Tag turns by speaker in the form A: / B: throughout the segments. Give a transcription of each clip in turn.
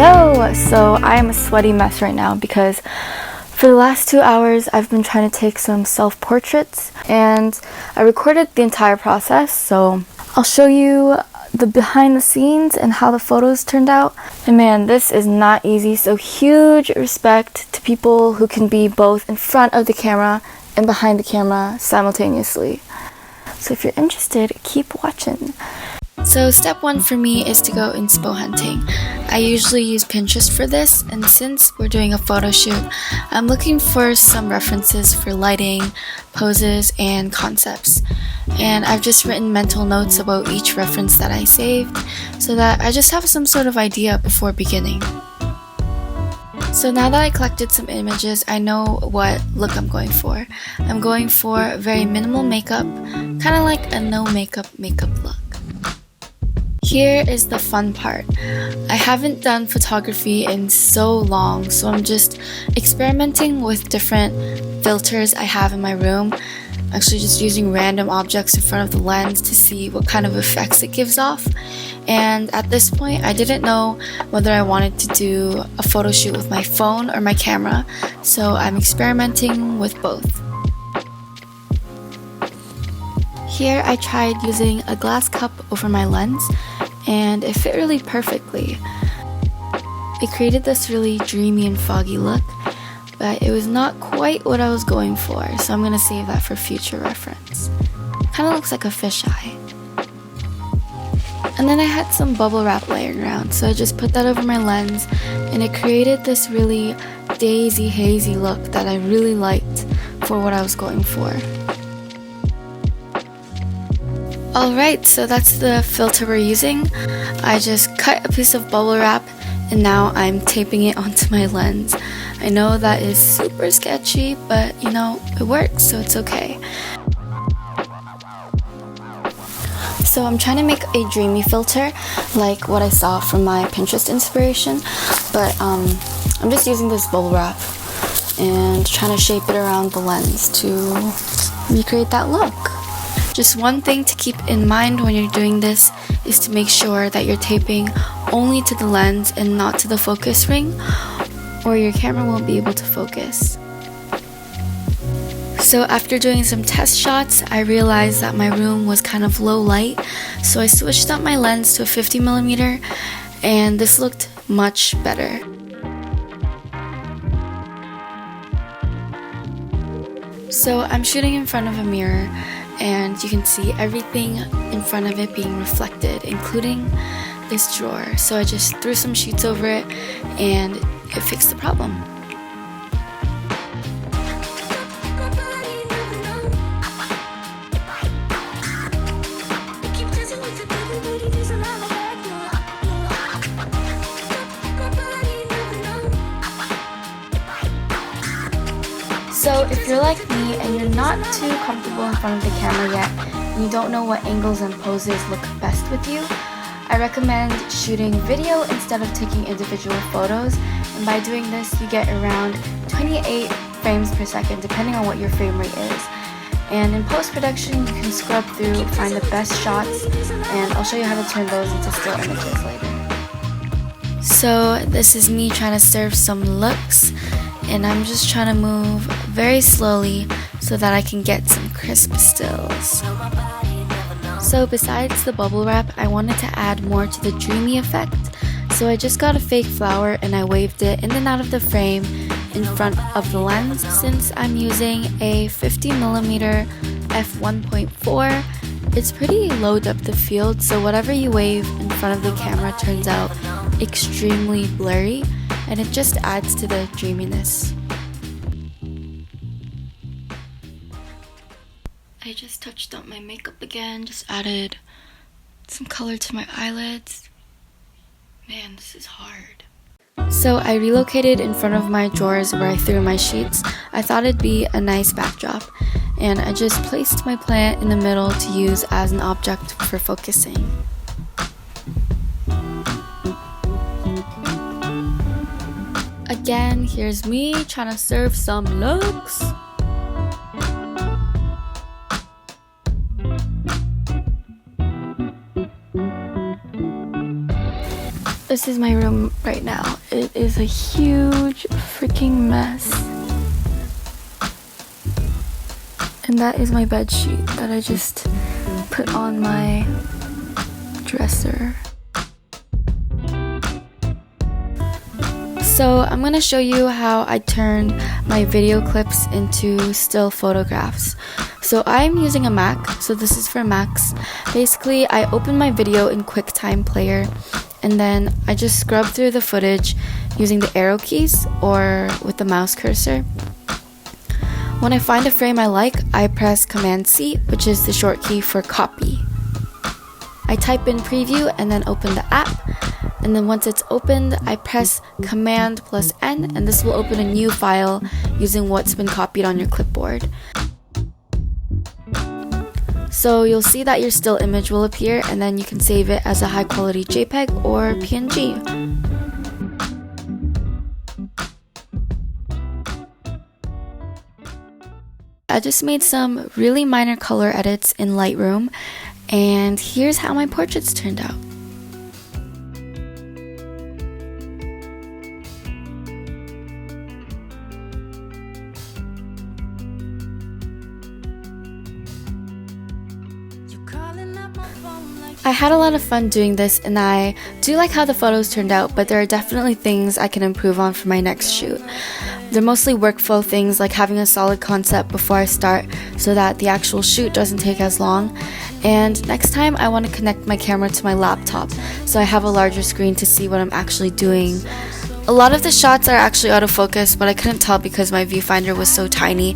A: Hello! So I am a sweaty mess right now because for the last 2 hours I've been trying to take some self-portraits and I recorded the entire process, so I'll show you the behind the scenes and how the photos turned out. And man, this is not easy, so huge respect to people who can be both in front of the camera and behind the camera simultaneously. So if you're interested, keep watching. So step 1 for me is to go inspo hunting. I usually use Pinterest for this, and since we're doing a photo shoot, I'm looking for some references for lighting, poses, and concepts. And I've just written mental notes about each reference that I saved, so that I just have some sort of idea before beginning. So now that I collected some images, I know what look I'm going for. I'm going for very minimal makeup, kind of like a no makeup look. Here is the fun part. I haven't done photography in so long, so I'm just experimenting with different filters I have in my room. Actually just using random objects in front of the lens to see what kind of effects it gives off. And at this point, I didn't know whether I wanted to do a photo shoot with my phone or my camera, so I'm experimenting with both. Here I tried using a glass cup over my lens, and it fit really perfectly. It created this really dreamy and foggy look, but it was not quite what I was going for, so I'm gonna save that for future reference. Kinda looks like a fisheye. And then I had some bubble wrap laying around, so I just put that over my lens, and it created this really daisy hazy look that I really liked for what I was going for. Alright, so that's the filter we're using. I just cut a piece of bubble wrap and now I'm taping it onto my lens. I know that is super sketchy, but you know, it works, so it's okay. So I'm trying to make a dreamy filter like what I saw from my Pinterest inspiration, but I'm just using this bubble wrap and trying to shape it around the lens to recreate that look. Just one thing to keep in mind when you're doing this is to make sure that you're taping only to the lens and not to the focus ring, or your camera won't be able to focus. So after doing some test shots, I realized that my room was kind of low light, so I switched up my lens to a 50mm, and this looked much better. So I'm shooting in front of a mirror, and you can see everything in front of it being reflected, including this drawer. So I just threw some sheets over it and it fixed the problem. So if you're like me and you're not too comfortable in front of the camera yet, and you don't know what angles and poses look best with you, I recommend shooting video instead of taking individual photos, and by doing this you get around 28 frames per second depending on what your frame rate is. And in post-production you can scrub through, find the best shots, and I'll show you how to turn those into still images later. So this is me trying to serve some looks, and I'm just trying to move very slowly so that I can get some crisp stills. So besides the bubble wrap, I wanted to add more to the dreamy effect, so I just got a fake flower and I waved it in and out of the frame in front of the lens. Since I'm using a 50mm f1.4, it's pretty low depth of field, so whatever you wave in front of the camera turns out extremely blurry, and it just adds to the dreaminess. I just touched up my makeup again, just added some color to my eyelids. Man, this is hard. So I relocated in front of my drawers where I threw my sheets. I thought it'd be a nice backdrop, and I just placed my plant in the middle to use as an object for focusing. Again, here's me trying to serve some looks. This is my room right now. It is a huge freaking mess. And that is my bed sheet that I just put on my dresser. So I'm gonna show you how I turn my video clips into still photographs. So I'm using a Mac, so this is for Macs. Basically, I open my video in QuickTime Player, and then I just scrub through the footage using the arrow keys or with the mouse cursor. When I find a frame I like, I press Command-C, which is the short key for copy. I type in preview and then open the app. And then once it's opened, I press Command plus N, and this will open a new file using what's been copied on your clipboard. So you'll see that your still image will appear, and then you can save it as a high quality JPEG or PNG. I just made some really minor color edits in Lightroom, and here's how my portraits turned out. I had a lot of fun doing this, and I do like how the photos turned out, but there are definitely things I can improve on for my next shoot. They're mostly workflow things, like having a solid concept before I start so that the actual shoot doesn't take as long. And next time I want to connect my camera to my laptop so I have a larger screen to see what I'm actually doing. A lot of the shots are actually out of focus, but I couldn't tell because my viewfinder was so tiny,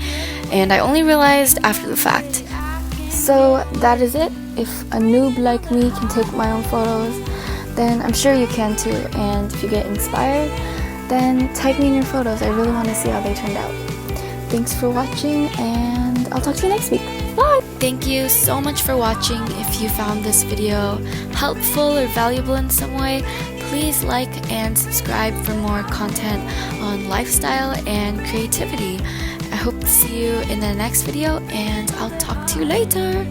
A: and I only realized after the fact. So that is it. If a noob like me can take my own photos, then I'm sure you can too. And if you get inspired, then tag me in your photos. I really want to see how they turned out. Thanks for watching, and I'll talk to you next week. Bye! Thank you so much for watching. If you found this video helpful or valuable in some way, please like and subscribe for more content on lifestyle and creativity. I hope to see you in the next video, and I'll talk to you later.